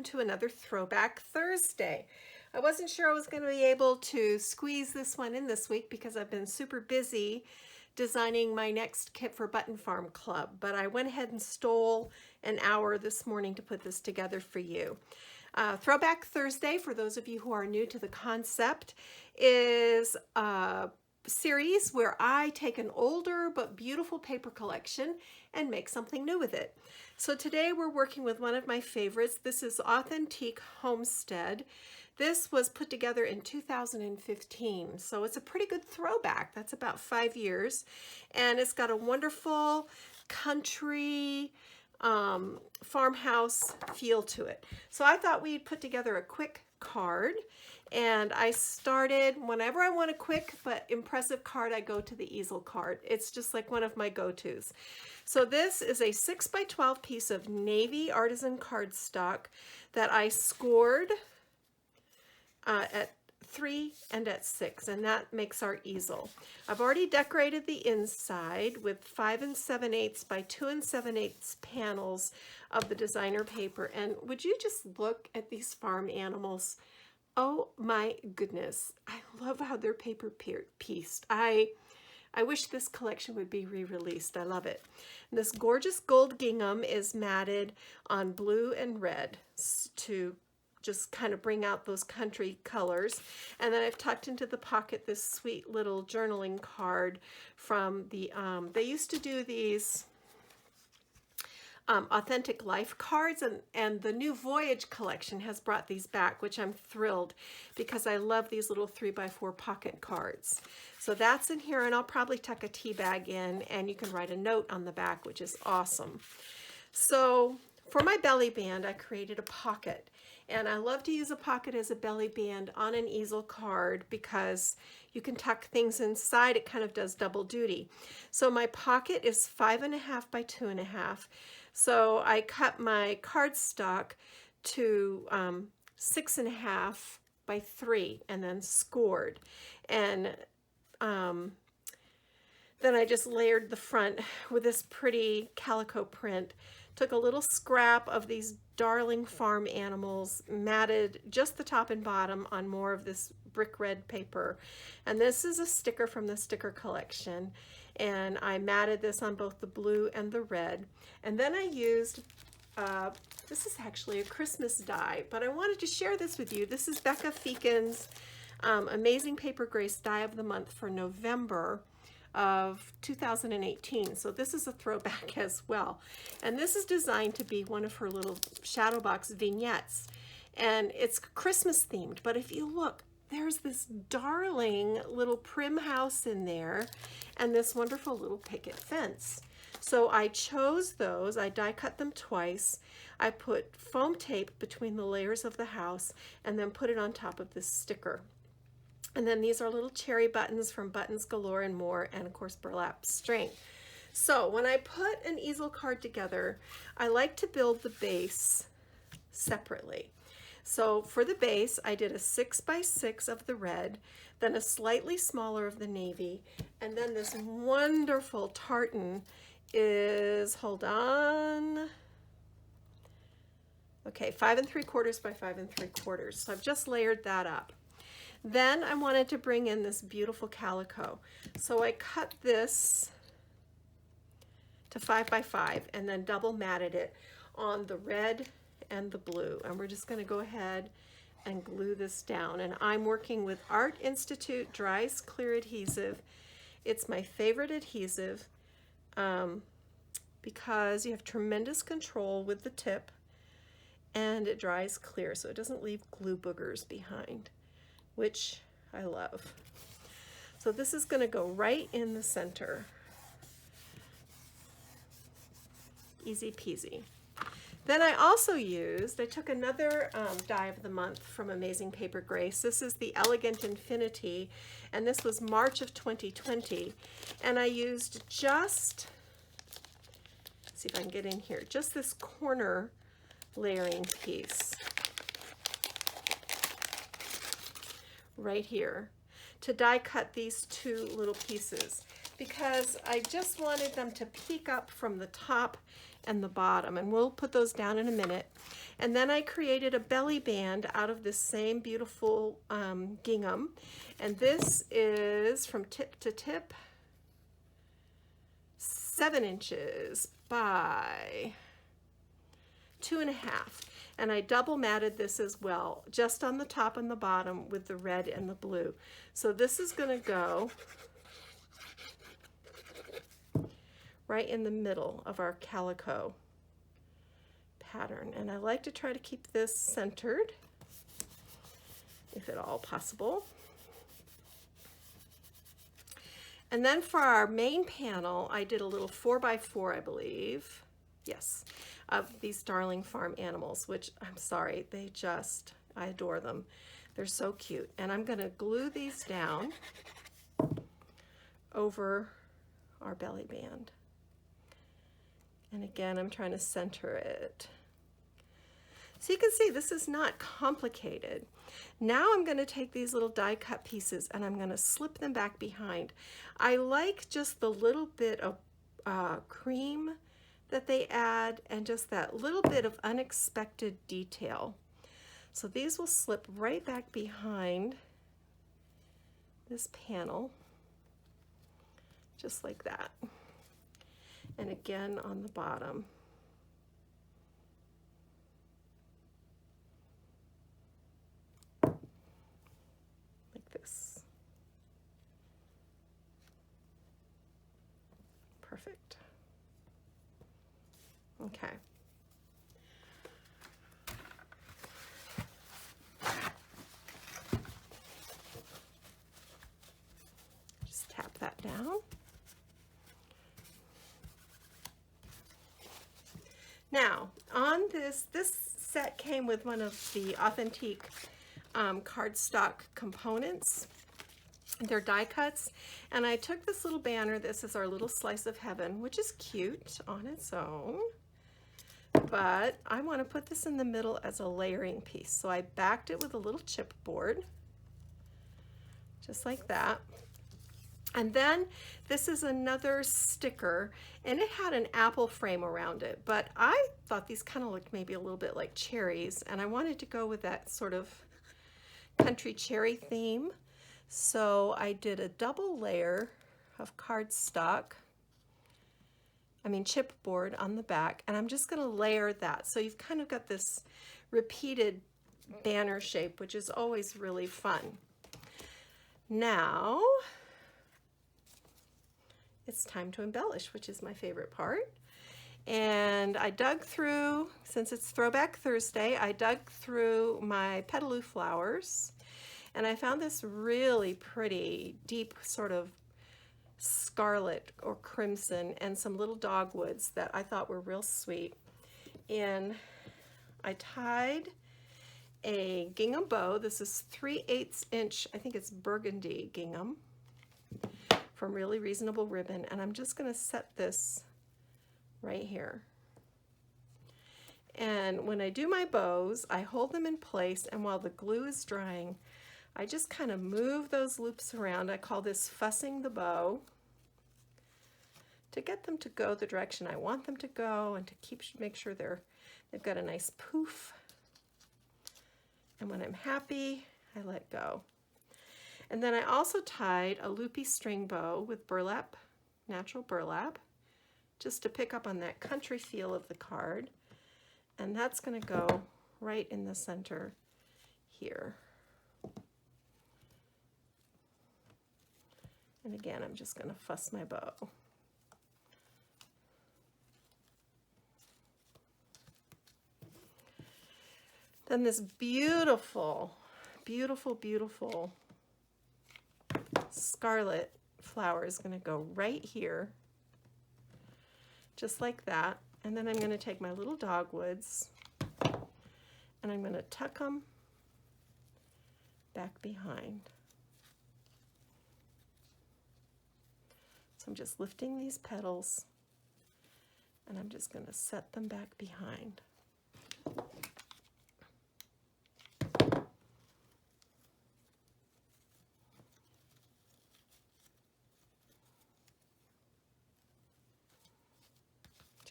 welcome to another Throwback Thursday. I wasn't sure I was going to be able to squeeze this one in this week because I've been super busy designing my next kit for Button Farm Club, but I went ahead and stole an hour this morning to put this together for you. Throwback Thursday, for those of you who are new to the concept, is a series where I take an older but beautiful paper collection and make something new with it. So today we're working with one of my favorites. This is Authentique Homestead. This was put together in 2015, so it's a pretty good throwback. That's about 5 years, and it's got a wonderful country farmhouse feel to it. So I thought we'd put together a quick card, and I started, whenever I want a quick but impressive card, I go to the Easel card. It's just like one of my go-tos. So this is a 6x12 piece of navy artisan cardstock that I scored at 3 and at 6, and that makes our easel. I've already decorated the inside with 5 7/8 by 2 7/8 panels of the designer paper, and would you just look at these farm animals? Oh my goodness, I love how they're paper pieced. I wish this collection would be re-released. I love it. And this gorgeous gold gingham is matted on blue and red to just kind of bring out those country colors. And then I've tucked into the pocket this sweet little journaling card from the, they used to do these authentic life cards, and the new Voyage collection has brought these back, which I'm thrilled because I love these little 3x4 pocket cards. So that's in here, and I'll probably tuck a tea bag in, and you can write a note on the back, which is awesome. So for my belly band, I created a pocket, and I love to use a pocket as a belly band on an easel card because you can tuck things inside. It kind of does double duty. So my pocket is 5.5 by 2.5. So I cut my cardstock to 6.5 by 3 and then scored. And then I just layered the front with this pretty calico print. Took a little scrap of these darling farm animals, matted just the top and bottom on more of this brick red paper. And this is a sticker from the sticker collection. And I matted this on both the blue and the red. And then I used, this is actually a Christmas die, but I wanted to share this with you. This is Becca Feakin's Amazing Paper Grace Die of the Month for November of 2018. So this is a throwback as well. And this is designed to be one of her little shadow box vignettes. And it's Christmas themed, but if you look, there's this darling little prim house in there and this wonderful little picket fence. So I chose those, I die cut them twice. I put foam tape between the layers of the house and then put it on top of this sticker. And then these are little cherry buttons from Buttons Galore and More, and of course burlap string. So when I put an easel card together, I like to build the base separately. So for the base, I did a 6x6 of the red, then a slightly smaller of the navy, and then this wonderful tartan is, hold on, okay, 5 3/4 by 5 3/4. So I've just layered that up. Then I wanted to bring in this beautiful calico. So I cut this to 5 by 5 and then double matted it on the red and the blue. And we're just gonna go ahead and glue this down. And I'm working with Art Institute Dries Clear Adhesive. It's my favorite adhesive because you have tremendous control with the tip and it dries clear, so it doesn't leave glue boogers behind, which I love. So this is going to go right in the center. Easy peasy. Then I also used, I took another die of the month from Amazing Paper Grace. This is the Elegant Infinity, and this was March of 2020. And I used just, let's see if I can get in here, just this corner layering piece right here to die cut these two little pieces because I just wanted them to peek up from the top and the bottom, and we'll put those down in a minute. And then I created a belly band out of this same beautiful gingham, and this is from tip to tip 7 inches by 2.5, and I double matted this as well, just on the top and the bottom with the red and the blue. So this is going to go right in the middle of our calico pattern, and I like to try to keep this centered if at all possible. And then for our main panel, I did a little 4x4, I believe, yes, of these darling farm animals, which I'm sorry, I adore them. They're so cute. And I'm going to glue these down over our belly band. And again, I'm trying to center it. So you can see this is not complicated. Now I'm going to take these little die cut pieces and I'm going to slip them back behind. I like just the little bit of cream that they add and just that little bit of unexpected detail. So these will slip right back behind this panel, just like that. And again on the bottom. Like this. Perfect. Okay. Just tap that down. Now, on this set came with one of the Authentique cardstock components. They're die cuts, and I took this little banner. This is our little slice of heaven, which is cute on its own, but I want to put this in the middle as a layering piece. So I backed it with a little chipboard, just like that. And then this is another sticker, and it had an apple frame around it, but I thought these kind of looked maybe a little bit like cherries, and I wanted to go with that sort of country cherry theme. So I did a double layer of cardstock, chipboard on the back, and I'm just going to layer that. So you've kind of got this repeated banner shape, which is always really fun. Now, it's time to embellish, which is my favorite part. And I dug through, since it's Throwback Thursday, I dug through my Petaloo flowers, and I found this really pretty deep sort of scarlet or crimson and some little dogwoods that I thought were real sweet. And I tied a gingham bow. This is 3/8 inch, I think it's burgundy gingham, from Really Reasonable Ribbon, and I'm just going to set this right here. And when I do my bows, I hold them in place, and while the glue is drying, I just kind of move those loops around. I call this fussing the bow, to get them to go the direction I want them to go, and to make sure they've got a nice poof. And when I'm happy, I let go. And then I also tied a loopy string bow with burlap, natural burlap, just to pick up on that country feel of the card. And that's going to go right in the center here. And again, I'm just going to fuss my bow. Then this beautiful, beautiful, beautiful scarlet flower is going to go right here, just like that. And then I'm going to take my little dogwoods and I'm going to tuck them back behind. So I'm just lifting these petals and I'm just going to set them back behind.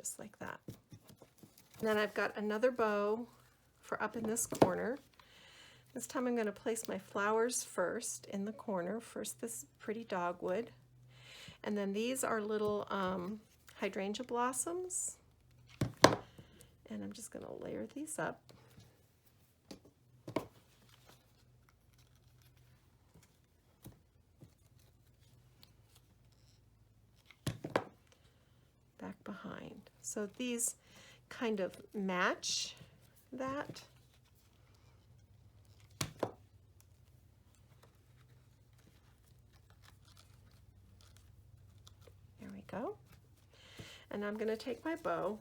just like that. And then I've got another bow for up in this corner. This time I'm going to place my flowers first in the corner. First this pretty dogwood, and then these are little hydrangea blossoms, and I'm just going to layer these up. Back behind. So these kind of match that. There we go. And I'm going to take my bow.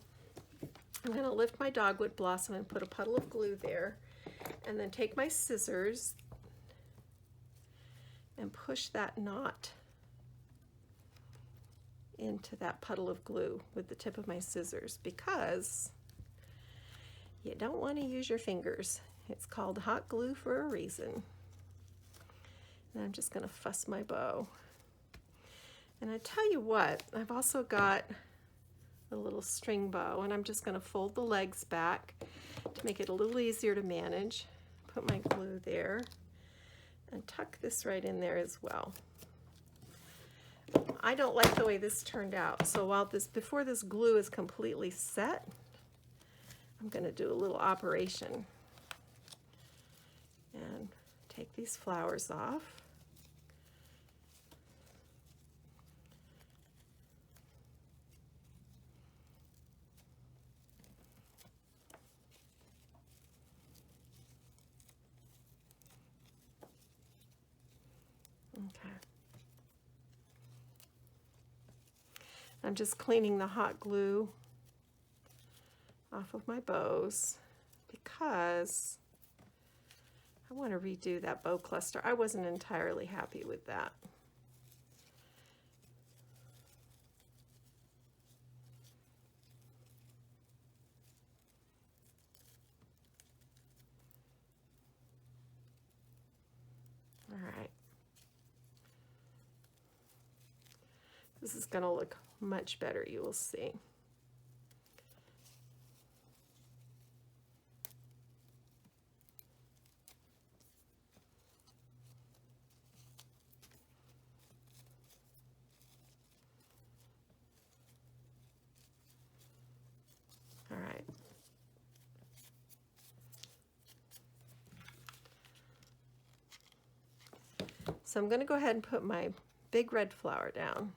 I'm going to lift my dogwood blossom and put a puddle of glue there, and then take my scissors and push that knot into that puddle of glue with the tip of my scissors, because you don't want to use your fingers. It's called hot glue for a reason. And I'm just going to fuss my bow. And I tell you what, I've also got a little string bow, and I'm just going to fold the legs back to make it a little easier to manage. Put my glue there and tuck this right in there as well. I don't like the way this turned out, so before this glue is completely set, I'm going to do a little operation and take these flowers off. Okay. I'm just cleaning the hot glue off of my bows because I want to redo that bow cluster. I wasn't entirely happy with that. All right. This is going to look much better, you will see. All right. So I'm going to go ahead and put my big red flower down.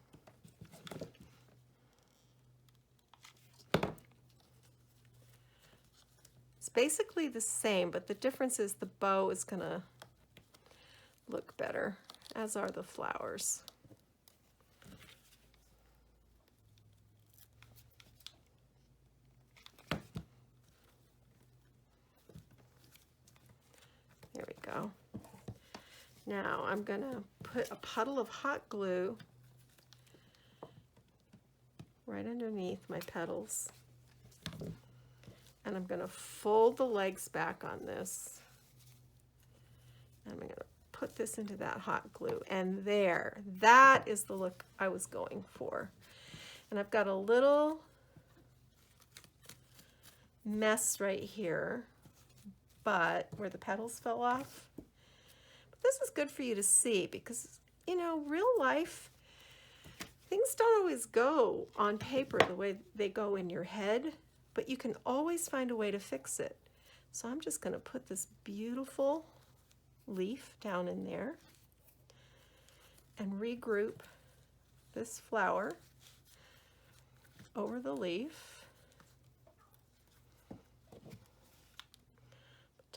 It's basically the same, but the difference is the bow is going to look better, as are the flowers. There we go. Now I'm going to put a puddle of hot glue right underneath my petals, and I'm going to fold the legs back on this, and I'm going to put this into that hot glue, and there, that is the look I was going for. And I've got a little mess right here, but where the petals fell off. But this is good for you to see because, you know, real life, things don't always go on paper the way they go in your head, but you can always find a way to fix it. So I'm just going to put this beautiful leaf down in there and regroup this flower over the leaf.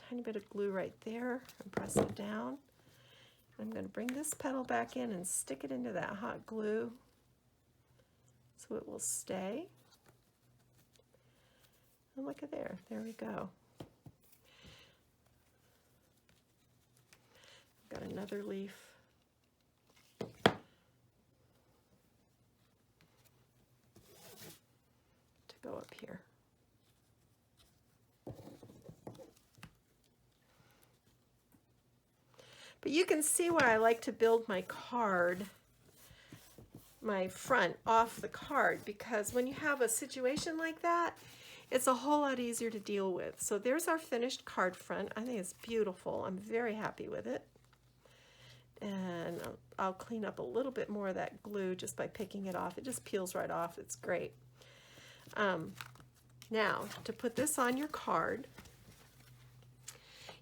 Tiny bit of glue right there and press it down. I'm going to bring this petal back in and stick it into that hot glue so it will stay. And look at there, there we go. Got another leaf. To go up here. But you can see why I like to build my card, my front off the card, because when you have a situation like that, it's a whole lot easier to deal with. So there's our finished card front. I think it's beautiful. I'm very happy with it. And I'll clean up a little bit more of that glue just by picking it off. It just peels right off. It's great. Now, to put this on your card,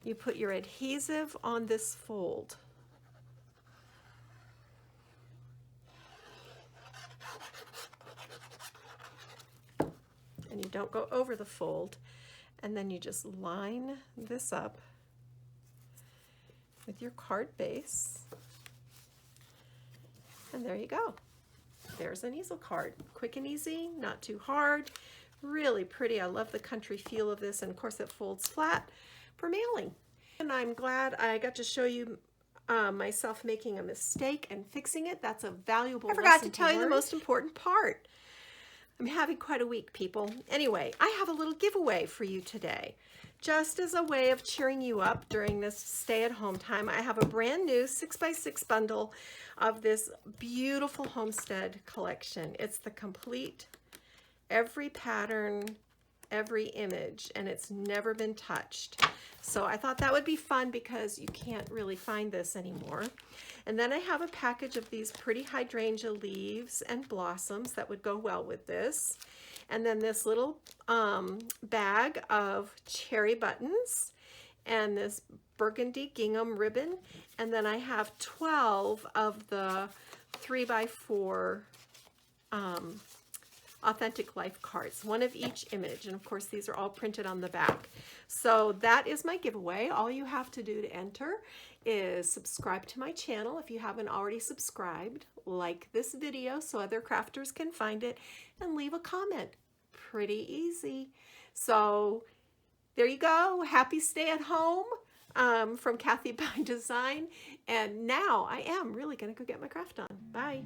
you put your adhesive on this fold. And you don't go over the fold. And then you just line this up with your card base. And there you go. There's an easel card. Quick and easy, not too hard. Really pretty. I love the country feel of this, and of course it folds flat for mailing. And I'm glad I got to show you myself making a mistake and fixing it. That's a valuable lesson. I forgot to tell you the most important part. I'm having quite a week, people. Anyway, I have a little giveaway for you today. Just as a way of cheering you up during this stay-at-home time, I have a brand new 6x6 bundle of this beautiful Homestead Collection. It's the complete, every pattern, every image, and it's never been touched. So I thought that would be fun because you can't really find this anymore. And then I have a package of these pretty hydrangea leaves and blossoms that would go well with this. And then this little bag of cherry buttons and this burgundy gingham ribbon. And then I have 12 of the 3x4 Authentic Life cards, one of each image, and of course these are all printed on the back. So that is my giveaway. All you have to do to enter is subscribe to my channel if you haven't already subscribed, like this video so other crafters can find it, and leave a comment. Pretty easy. So there you go. Happy stay at home from Kathy by Design. And now I am really going to go get my craft on. Bye.